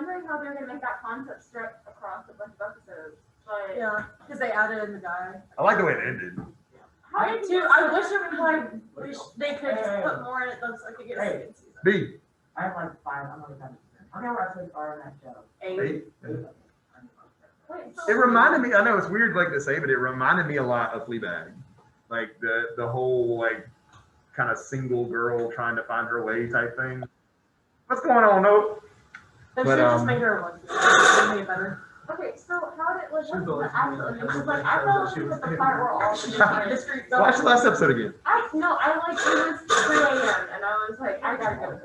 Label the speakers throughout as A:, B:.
A: wondering how they're gonna make that concept strip across a bunch of episodes. But
B: Yeah, because they added in the guy.
C: I like the way it ended.
A: how did
B: Dude, I wish it would they could just put more in it so I could get a second season.
C: B.
D: I have like 5. I'm only done. How many episodes are in that show?
B: 8.
D: 8.
A: Wait,
C: It
A: so
C: reminded me, I know it's weird like to say, but it reminded me a lot of Fleabag. Like the whole like kind of single girl trying to find her way type thing. What's going on, Nope?
B: They
C: But,
B: should just make her one. Make it better.
A: okay, so how did like what's the actual ending? Because like I fell asleep at the part where all
B: The street
C: Watch the last episode again.
A: I like it was 3 a.m. and I was like, I gotta go to bed.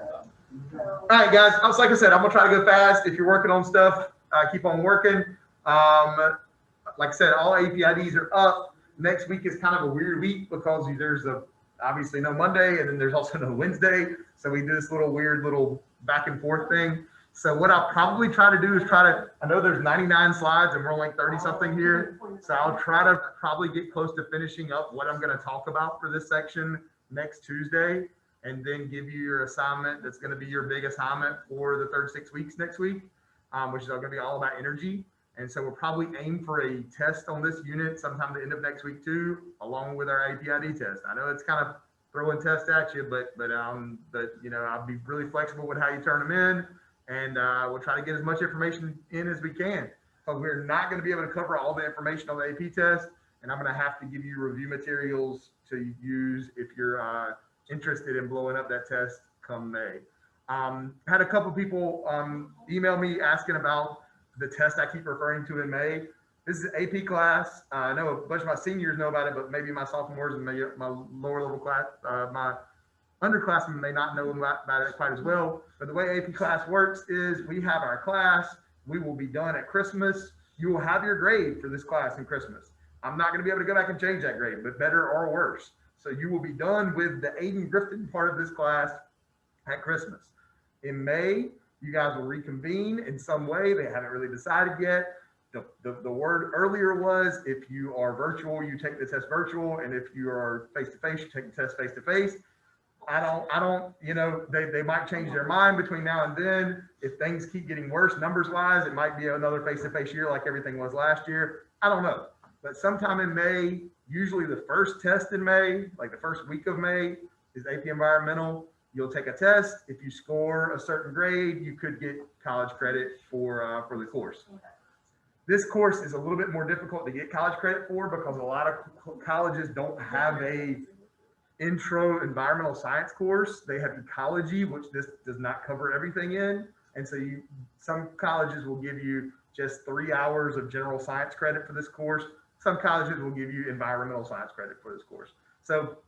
A: So,
C: All right, guys. Like I said, I'm gonna try to go fast. If you're working on stuff, keep on working. Like I said, all APIDs are up. Next week is kind of a weird week because there's obviously no Monday, and then there's also no Wednesday. So we do this weird little back and forth thing. So what I'll probably try to do is I know there's 99 slides and we're only 30 something here. So I'll try to probably get close to finishing up what I'm going to talk about for this section next Tuesday, and then give you your assignment. That's going to be your big assignment for the third 6 weeks next week, which is going to be all about energy. And so we'll probably aim for a test on this unit sometime at the end of next week too, along with our APID test. I know it's kind of throwing tests at you, but you know, I'll be really flexible with how you turn them in, and we'll try to get as much information in as we can. But we're not going to be able to cover all the information on the AP test, and I'm going to have to give you review materials to use if you're interested in blowing up that test come May. Had a couple people email me asking about the test I keep referring to in May. This is an AP class. I know a bunch of my seniors know about it, but maybe my sophomores and maybe my lower level class, my underclassmen may not know about it quite as well. But the way AP class works is we have our class. We will be done at Christmas. You will have your grade for this class in Christmas. I'm not going to be able to go back and change that grade, but better or worse. So you will be done with the Aiden Grifton part of this class at Christmas. In May, you guys will reconvene in some way. They haven't really decided yet. The word earlier was if you are virtual, you take the test virtual, and if you are face-to-face, you take the test face-to-face. I don't, you know, they might change their mind between now and then. If things keep getting worse numbers-wise, it might be another face-to-face year like everything was last year. I don't know. But sometime in May, usually the first test in May, like the first week of May, is AP Environmental. You'll take a test. If you score a certain grade, you could get college credit for the course. This course is a little bit more difficult to get college credit for because a lot of colleges don't have a intro environmental science course. They have ecology, which this does not cover everything in. And so some colleges will give you just 3 hours of general science credit for this course. Some colleges will give you environmental science credit for this course. So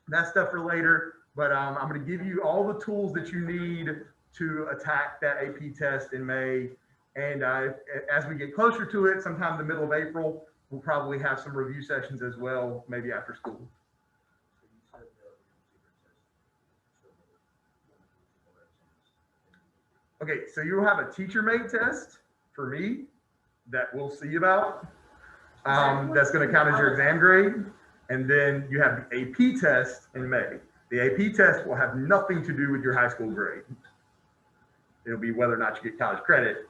C: that's stuff for later. But I'm going to give you all the tools that you need to attack that AP test in May. And as we get closer to it, sometime in the middle of April, we'll probably have some review sessions as well, maybe after school. Okay, so you'll have a teacher-made test for me that we'll see about. That's going to count as your exam grade. And then you have the AP test in May. The AP test will have nothing to do with your high school grade. It'll be whether or not you get college credit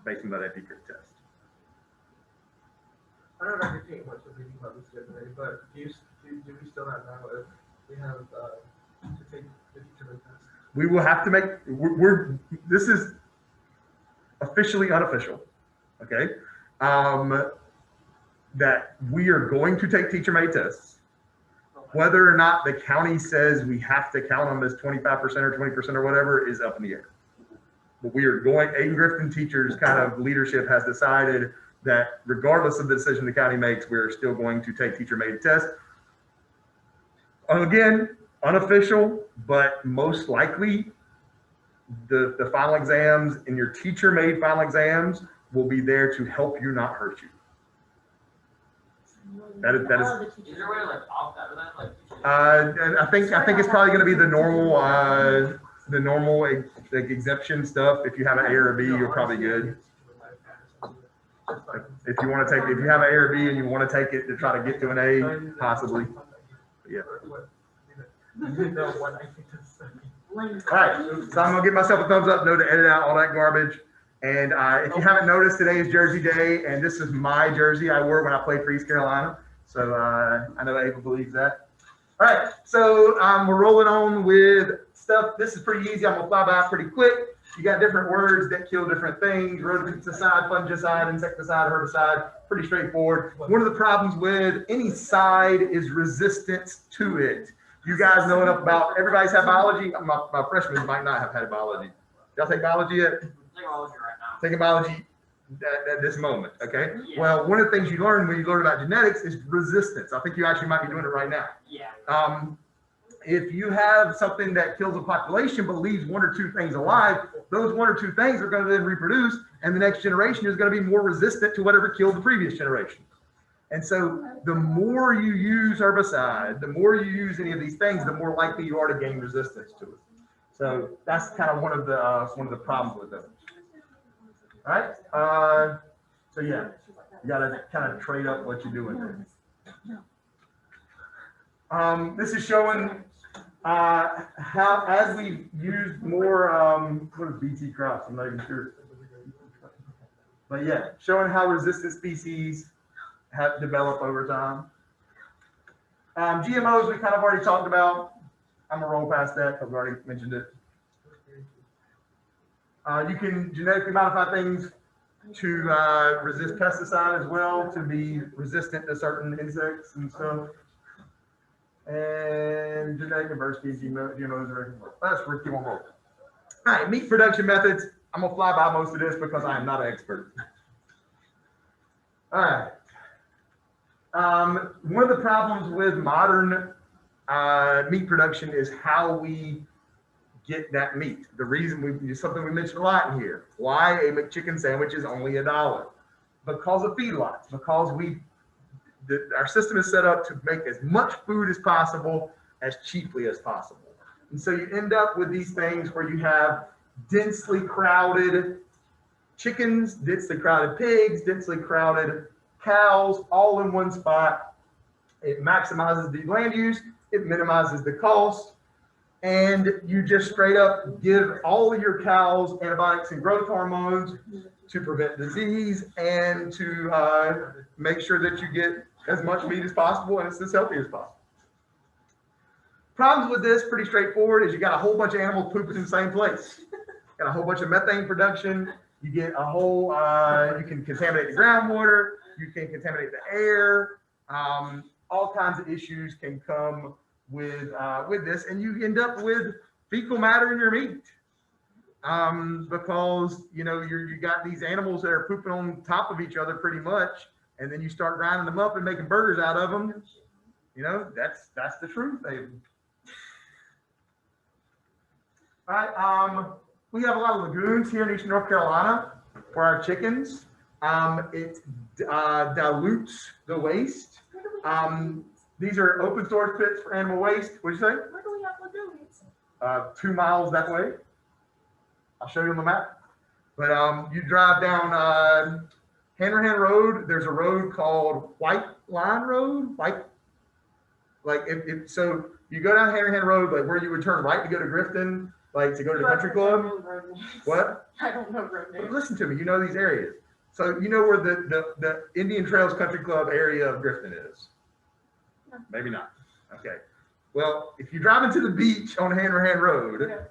C: based on that AP grade test.
E: I don't know if you're much of reading about this today, but do we still not know if we have to take the teacher test?
C: We will have to make, this is officially unofficial, okay? That we are going to take teacher-made tests. Whether or not the county says we have to count on this 25% or 20% or whatever is up in the air. But we are going, Aiden Grifton teachers kind of leadership has decided that regardless of the decision the county makes, we're still going to take teacher-made tests. Again, unofficial, but most likely the final exams and your teacher-made final exams will be there to help you, not hurt you. That is. Is there
D: a way to like opt out of that? Like,
C: and I think it's probably going to be the normal exemption stuff. If you have an A or a B, you're probably good. If you want to take, if you have an A or B and you want to take it to try to get to an A, possibly. Yeah. All right. So I'm gonna give myself a thumbs up. No to edit out all that garbage. And if you haven't noticed, today is Jersey Day, and this is my jersey I wore when I played for East Carolina. So I know Ava believes that. All right, so we're rolling on with stuff. This is pretty easy. I'm gonna fly by pretty quick. You got different words that kill different things: rodenticide, fungicide, insecticide, herbicide. Pretty straightforward. One of the problems with any side is resistance to it. You guys know enough about. Everybody's had biology. My freshmen might not have had biology. Y'all take biology yet?
D: Technology right now.
C: Taking biology at this moment, okay? Yeah. Well, one of the things you learn when you learn about genetics is resistance. I think you actually might be doing it right now.
D: Yeah.
C: If you have something that kills a population but leaves one or two things alive, those one or two things are going to then reproduce, and the next generation is going to be more resistant to whatever killed the previous generation. And so the more you use herbicide, the more you use any of these things, the more likely you are to gain resistance to it. So that's kind of one of the problems with them. All right. So yeah, you got to kind of trade up what you're doing there. This is showing how, as we use more, what is BT crops? I'm not even sure. But yeah, showing how resistant species have developed over time. GMOs we kind of already talked about. I'm gonna roll past that because we already mentioned it. You can genetically modify things to resist pesticide as well, to be resistant to certain insects and stuff. And genetic diversity, GMOs are. That's for keep on rolling. All right, meat production methods. I'm gonna fly by most of this because I am not an expert. All right. One of the problems with modern meat production is how we get that meat. The reason something we mentioned a lot in here. Why a McChicken sandwich is only $1? Because of feedlots. Because our system is set up to make as much food as possible as cheaply as possible. And so you end up with these things where you have densely crowded chickens, densely crowded pigs, densely crowded cows, all in one spot. It maximizes the land use, it minimizes the cost, and you just straight up give all of your cows antibiotics and growth hormones to prevent disease and to make sure that you get as much meat as possible and it's as healthy as possible. Problems with this, pretty straightforward, is you got a whole bunch of animals pooping in the same place. Got a whole bunch of methane production. You get a whole, you can contaminate the groundwater, you can contaminate the air. All kinds of issues can come with this, and you end up with fecal matter in your meat. Because you got these animals that are pooping on top of each other pretty much, and then you start grinding them up and making burgers out of them. That's the truth, baby. All right, we have a lot of lagoons here in Eastern North Carolina for our chickens. It dilutes the waste. These are open storage pits for animal waste. What'd you say?
B: Where do we have lagoons?
C: 2 miles that way. I'll show you on the map. But you drive down Hanrahan Road. There's a road called White Line Road. So you go down Hanrahan Road, like where you would turn right to go to Grifton, like to go to the country club. What?
B: I don't know road names.
C: Listen to me. You know these areas. So you know where the Indian Trails Country Club area of Grifton is?
B: No.
C: Maybe not. Okay. Well, if you're driving to the beach on Hanrahan Road,
B: Okay.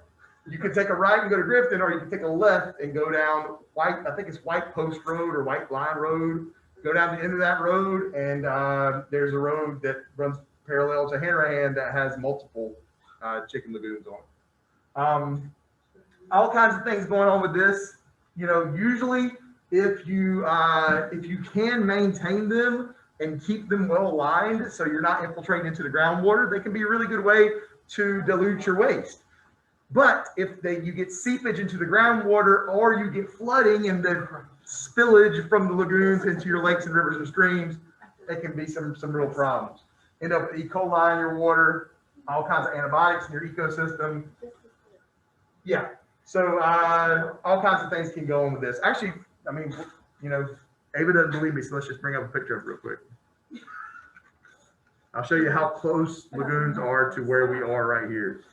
C: you can take a right and go to Grifton, or you can take a left and go down I think it's White Post Road or White Line Road. Go down the end of that road, and there's a road that runs parallel to Hanrahan that has multiple chicken lagoons on it. All kinds of things going on with this. Usually if you can maintain them and keep them well aligned so you're not infiltrating into the groundwater, they can be a really good way to dilute your waste. But if you get seepage into the groundwater, or you get flooding and the spillage from the lagoons into your lakes and rivers and streams, it can be some real problems. End up with E. coli in your water, all kinds of antibiotics in your ecosystem. Yeah. So all kinds of things can go on with this. Actually, I mean, Ava doesn't believe me, so let's just bring up a picture of it real quick. I'll show you how close lagoons are to where we are right here.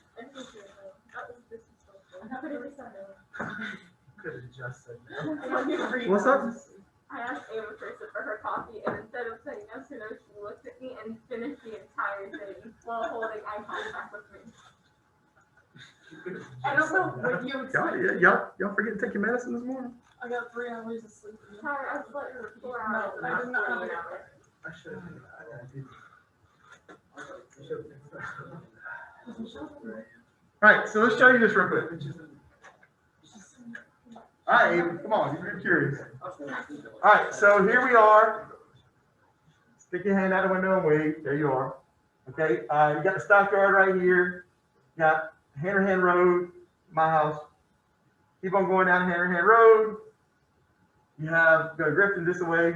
E: could have just said
C: What's up?
A: I asked Ava Teresa for her coffee, and instead of saying yes or no, she looked at me and finished the entire thing while holding eye contact with me.
B: I don't know what you would say.
C: Y'all forget to take your medicine this morning?
B: I got 3 hours of sleep.
A: Sorry, I slept for 4
B: No,
A: hours.
B: I did not have it.
E: I should have.
C: All right, so let's show you this real quick. All right, Ava, come on, you're curious. All right, so here we are. Stick your hand out the window and wave. There you are. Okay, you got the stockyard right here. You got Hanrahan Road, my house. Keep on going down Hanrahan Road. You have go to Griffin this way.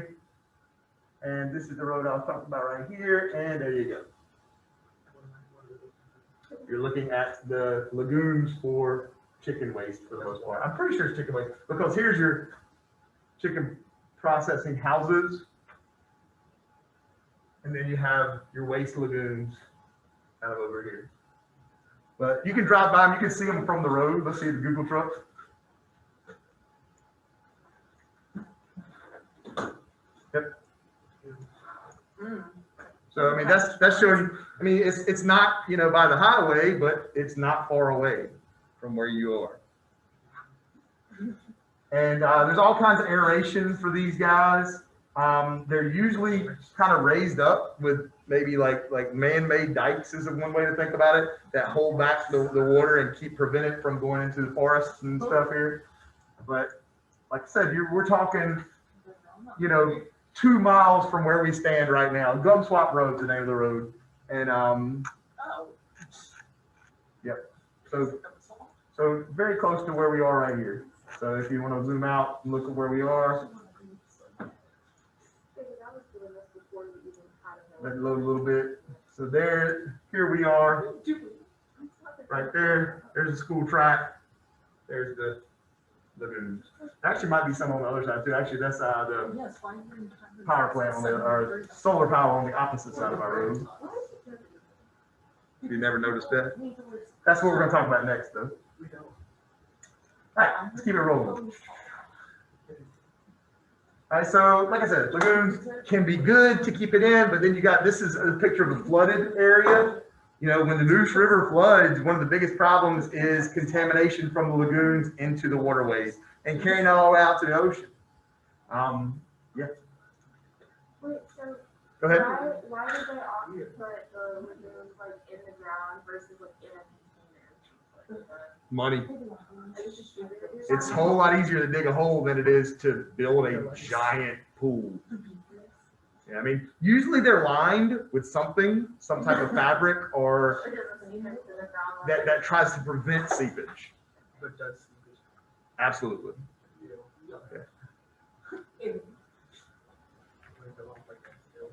C: And this is the road I was talking about right here. And there you go. You're looking at the lagoons for chicken waste for the most part. I'm pretty sure it's chicken waste because here's your chicken processing houses. And then you have your waste lagoons kind of over here. But you can drive by them, you can see them from the road. Let's see the Google trucks. Yep. So I mean that's showing. I mean it's not by the highway, but it's not far away from where you are. And there's all kinds of aeration for these guys. They're usually kind of raised up with maybe like man-made dikes is one way to think about it, that hold back the water and prevent it from going into the forests and stuff here. But like I said, we're talking 2 miles from where we stand right now. Gum Swap Road's the name of the road. And yep. So very close to where we are right here. So if you want to zoom out and look at where we are, let it load a little bit. So here we are, right there. There's the school track. There's the lagoons. Actually, might be some on the other side too. Actually, that's the power plant or solar power on the opposite side of our road. You never noticed that? That's what we're going to talk about next, though. All right, let's keep it rolling. All right, so like I said, lagoons can be good to keep it in, but then this is a picture of a flooded area. When the Neuse River floods, one of the biggest problems is contamination from the lagoons into the waterways and carrying it all out to the ocean. Yeah.
A: Wait, so
C: Go ahead.
A: why did they opt to put the lagoons in the ground versus in a container?
C: Money. It's a whole lot easier to dig a hole than it is to build a giant pool. Yeah, I mean, usually they're lined with some type of fabric or that tries to prevent seepage.
E: But does
C: Absolutely.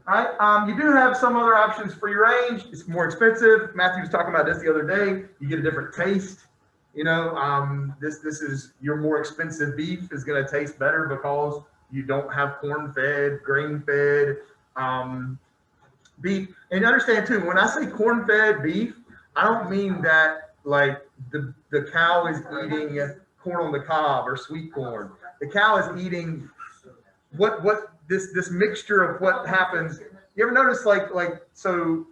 C: All right, you do have some other options for your range. It's more expensive. Matthew was talking about this the other day. You get a different taste. This is your more expensive beef is going to taste better because you don't have corn-fed, grain-fed beef. And understand too, when I say corn-fed beef, I don't mean that like the cow is eating corn on the cob or sweet corn. The cow is eating what this mixture of what happens. You ever notice so?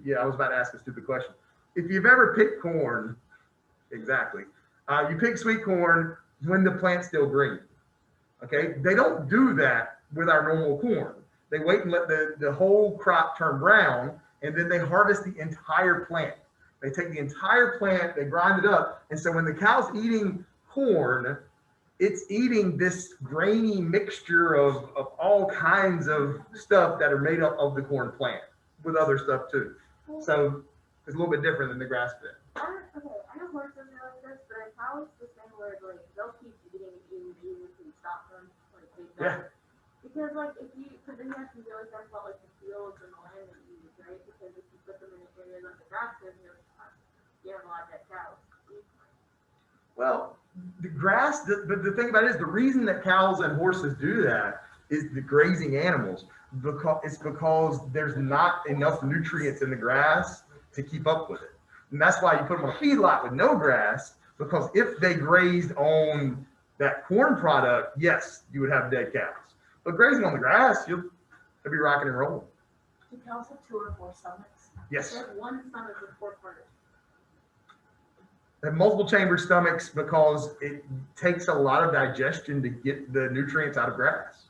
C: Yeah, I was about to ask a stupid question. If you've ever picked corn, exactly, you pick sweet corn when the plant's still green. Okay, they don't do that with our normal corn. They wait and let the whole crop turn brown, and then they harvest the entire plant. They take the entire plant, they grind it up, and so when the cow's eating corn, it's eating this grainy mixture of all kinds of stuff that are made up of the corn plant with other stuff too. So it's a little bit different than the grass fed.
A: I have horses like this, but a cow is the same way. They'll keep eating if you stop them.
C: Yeah.
A: Because then you have to deal with stuff about the fields and the land that you use, right? Because if you put them in areas like the grass fed, you have a lot of dead cows.
C: Well, the grass, but the thing about it is the reason that cows and horses do that is the grazing animals. Because there's not enough nutrients in the grass to keep up with it. And that's why you put them on a feedlot with no grass, because if they grazed on that corn product, yes, you would have dead cows. But grazing on the grass, you'll be rocking and rolling.
B: Do cows have 2 or 4 stomachs?
A: They
C: Yes.
A: have one stomach with 4 quarters.
C: They have multiple chamber stomachs because it takes a lot of digestion to get the nutrients out of grass.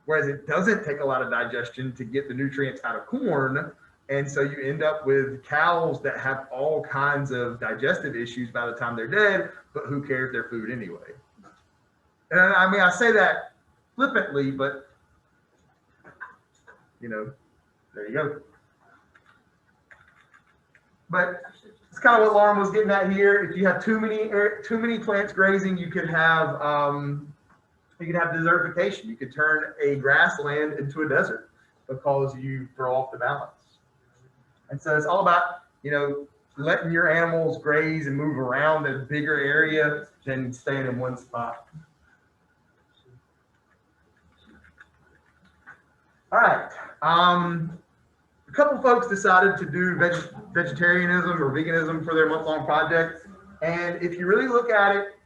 C: Whereas it doesn't take a lot of digestion to get the nutrients out of corn. And so you end up with cows that have all kinds of digestive issues by the time they're dead, but who cares, their food anyway. And I mean, I say that flippantly, but you know, there you go. But it's kind of what Lauren was getting at here. If you have too many plants grazing, you could have desertification. You could turn a grassland into a desert because you throw off the balance. And so it's all about, you know, letting your animals graze and move around a bigger area than staying in one spot. All right. A couple folks decided to do vegetarianism or veganism for their month-long project. And if you really look at it,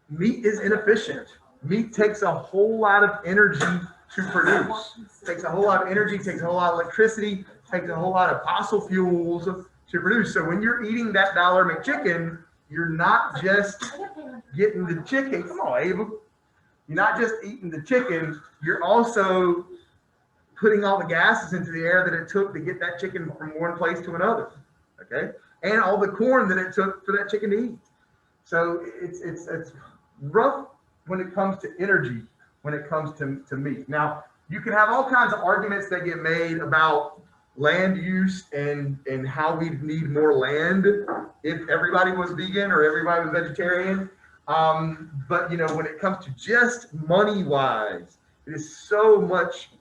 C: meat is inefficient. Meat takes a whole lot of energy to produce. Takes a whole lot of energy, takes a whole lot of electricity, takes a whole lot of fossil fuels to produce. So when you're eating that $1 McChicken, you're not just getting the chicken. Come on, Ava. You're not just eating the chicken, you're also putting all the gases into the air that it took to get that chicken from one place to another, okay? And all the corn that it took for that chicken to eat. So it's rough when it comes to energy, when it comes to meat. Now, you can have all kinds of arguments that get made about land use and how we need more land if everybody was vegan or everybody was vegetarian. But you know, when it comes to just money-wise, it is so much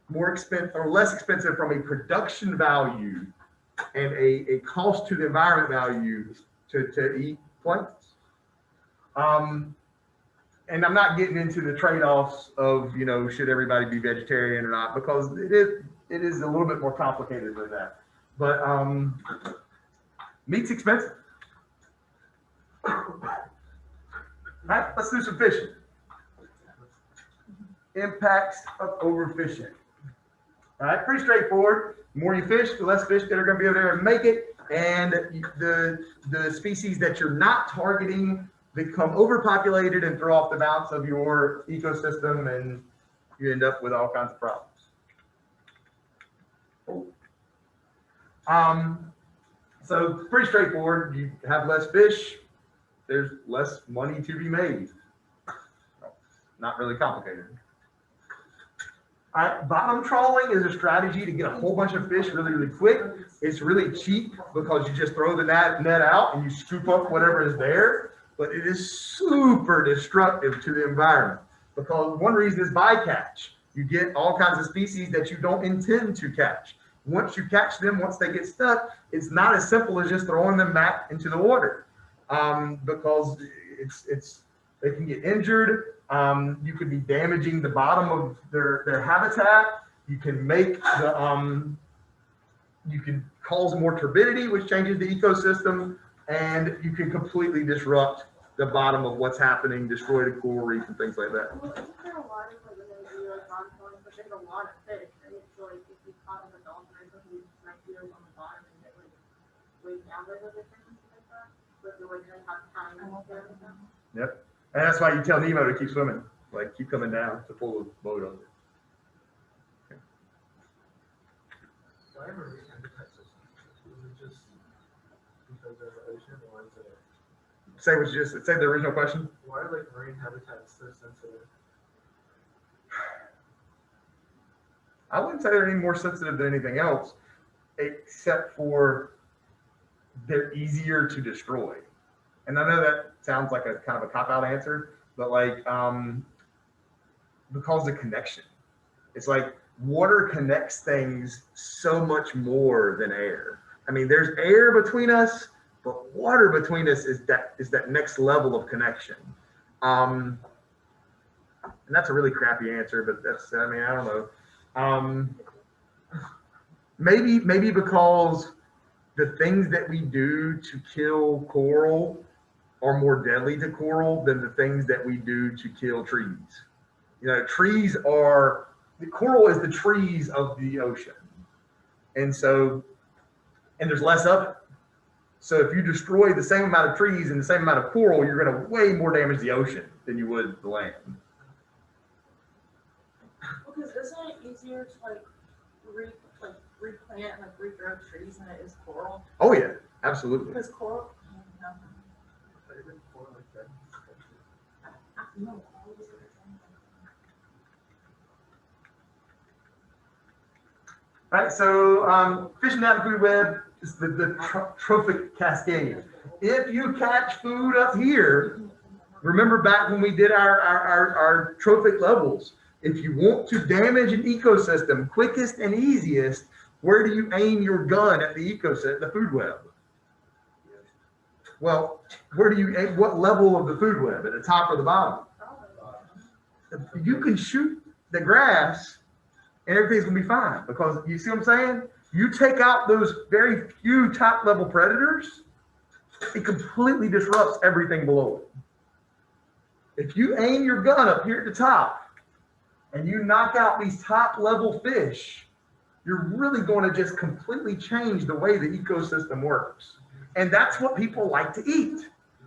C: more expensive or less expensive from a production value and a cost to the environment value to eat plants. And I'm not getting into the trade-offs of, you know, should everybody be vegetarian or not, because it is a little bit more complicated than that. But meat's expensive. All right, let's do some fishing. Impacts of overfishing. All right, pretty straightforward. The more you fish, the less fish that are going to be able to make it, and the species that you're not targeting become overpopulated and throw off the balance of your ecosystem, and you end up with all kinds of problems. So pretty straightforward. You have less fish, there's less money to be made. Not really complicated. All right, bottom trawling is a strategy to get a whole bunch of fish really, really quick. It's really cheap because you just throw the net out and you scoop up whatever is there. But it is super destructive to the environment because one reason is bycatch. You get all kinds of species that you don't intend to catch. Once you catch them, once they get stuck, it's not as simple as just throwing them back into the water because they can get injured. You could be damaging the bottom of their habitat. You can make you can cause more turbidity, which changes the ecosystem, and you can completely disrupt the bottom of what's happening, destroy the coral reef and things like that.
A: Well, isn't there a lot of like when they do like bottom trawling, but there's a lot of fish, right? So like if you caught like a dolphin or something, you just might feel on the bottom and get like way down there with it or something like that. But you wouldn't really have time to get them.
C: Yep. And that's why you tell Nemo to keep swimming, like keep coming down to pull the boat over.
E: Why are marine habitat so sensitive? Is it just because of the ocean, or is it?
C: Say the original question.
E: Why are like marine habitats so sensitive?
C: I wouldn't say they're any more sensitive than anything else, except for they're easier to destroy. And I know that sounds like a kind of a cop-out answer, but like because of connection. It's like water connects things so much more than air. I mean, there's air between us, but water between us is that next level of connection. And that's a really crappy answer, but that's, I mean, I don't know. Maybe because the things that we do to kill coral are more deadly to coral than the things that we do to kill trees. You know, the coral is the trees of the ocean. And so, and there's less of it. So if you destroy the same amount of trees and the same amount of coral, you're going to way more damage the ocean than you would the land.
B: Because isn't it easier to replant and regrow trees than it is coral?
C: Oh yeah, absolutely.
B: Because coral, no.
C: Right, so fishing down the food web is the trophic cascade. If you catch food up here, remember back when we did our trophic levels, if you want to damage an ecosystem quickest and easiest, where do you aim your gun at the ecosystem, the food web? Well, where do you aim, what level of the food web, at the top or the bottom? You can shoot the grass and everything's gonna be fine, because you see what I'm saying? You take out those very few top level predators, it completely disrupts everything below it. If you aim your gun up here at the top and you knock out these top level fish, you're really going to just completely change the way the ecosystem works. And that's what people like to eat.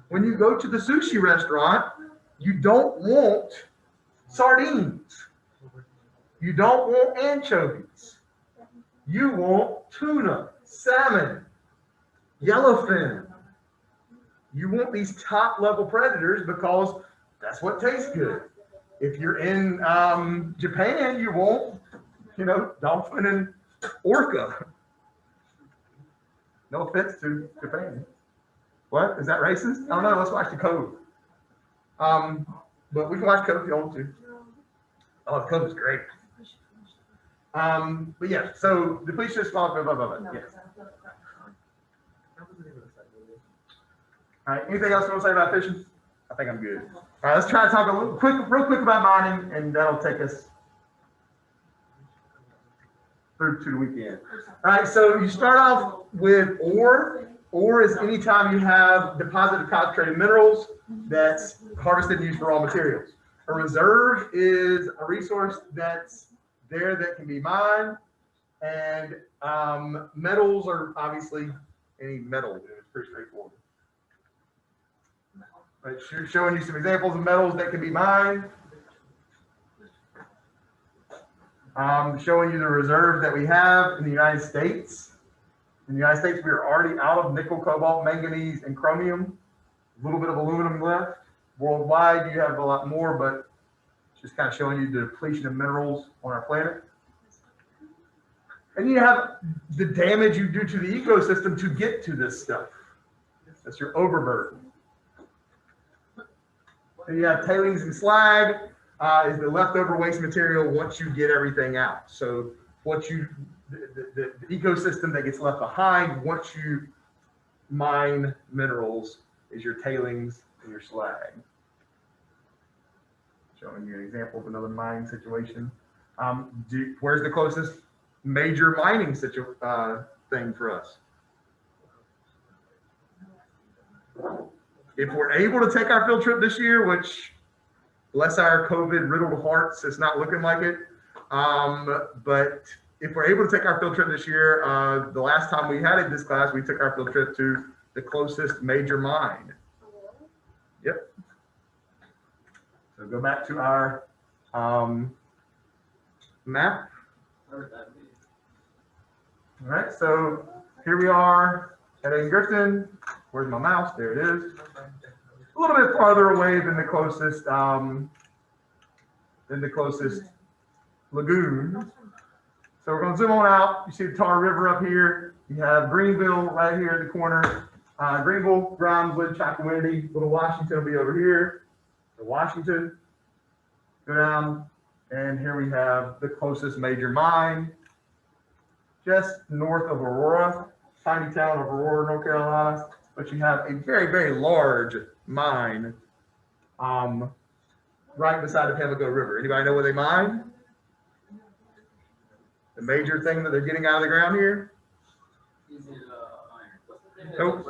C: When you go to the sushi restaurant, you don't want sardines. You don't want anchovies. You want tuna, salmon, yellowfin. You want these top level predators because that's what tastes good. If you're in Japan, you want, dolphin and orca. No offense to Japan. What? Is that racist? I don't know. Let's watch the code. But we can watch code if you want to. Oh, the code is great. But yeah, so depletion is blah, blah, blah, blah, blah. Yes. All right, anything else you want to say about fishing? I think I'm good. All right, let's try to talk real quick about mining, and that'll take us through to the weekend. All right, so you start off with ore. Ore is anytime you have deposited concentrated minerals that's harvested and used for raw materials. A reserve is a resource that's there that can be mined, and metals are obviously any metal. It's pretty straightforward. But showing you some examples of metals that can be mined. Showing you the reserve that we have in the United States. In the United States, we are already out of nickel, cobalt, manganese, and chromium. A little bit of aluminum left. Worldwide, you have a lot more, but just kind of showing you the depletion of minerals on our planet. And you have the damage you do to the ecosystem to get to this stuff. That's your overburden. Then you have tailings and slag is the leftover waste material once you get everything out. So the ecosystem that gets left behind once you mine minerals is your tailings and your slag. Showing you an example of another mining situation. Where's the closest major mining thing for us? If we're able to take our field trip this year, which bless our COVID riddled hearts, it's not looking like it. But if we're able to take our field trip this year, the last time we had this class, we took our field trip to the closest major mine. Yep. So go back to our map. All right, so here we are at Griffin. Where's my mouse? There it is. A little bit farther away than the closest lagoon. So we're going to zoom on out. You see the Tar River up here. You have Greenville right here in the corner. Greenville, Grimes, Wood, Chocowinity. Little Washington will be over here. So Washington. Go down, and here we have the closest major mine, just north of Aurora, tiny town of Aurora, North Carolina. But you have a very, very large mine right beside the Pamlico River. Anybody know where they mine? The major thing that they're getting out of the ground here? Nope.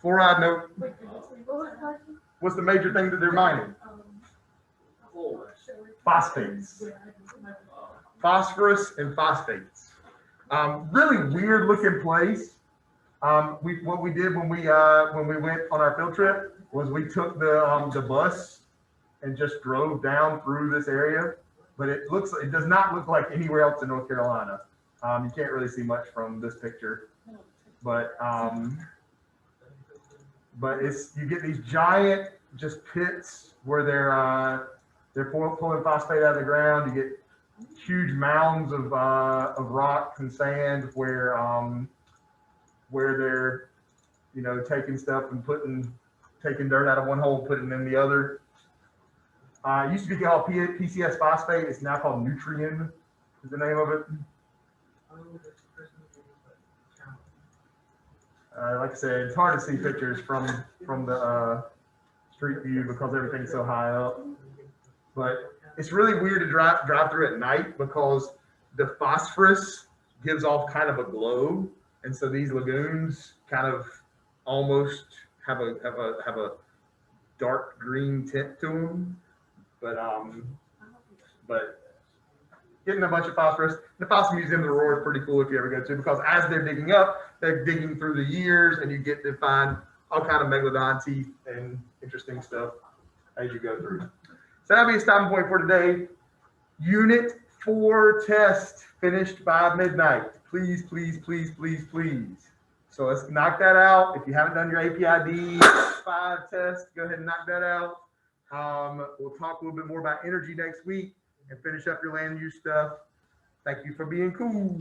C: Fluoride, no.
B: Wait, what was the question?
C: What's the major thing that they're mining? Phosphates. Phosphorus and phosphates. Really weird looking place. What we did when we went on our field trip was we took the bus and just drove down through this area, but it does not look like anywhere else in North Carolina. You can't really see much from this picture, but you get these giant just pits where they're pulling phosphate out of the ground. You get huge mounds of rock and sand where they're, you know, taking stuff and taking dirt out of one hole, putting it in the other. It used to be called PCS phosphate. It's now called Nutrien, is the name of it. Like I said, it's hard to see pictures from the street view because everything's so high up. But it's really weird to drive through at night because the phosphorus gives off kind of a glow, and so these lagoons kind of almost have a dark green tint to them. But getting a bunch of phosphorus. The Fossil Museum of the Aurora is pretty cool if you ever go to, because as they're digging up, they're digging through the years, and you get to find all kind of megalodon teeth and interesting stuff as you go through. So that'll be a stopping point for today. Unit 4 test finished by midnight. Please, please, please, please, please. So let's knock that out. If you haven't done your APID 5 test, go ahead and knock that out. We'll talk a little bit more about energy next week and finish up your land use stuff. Thank you for being cool.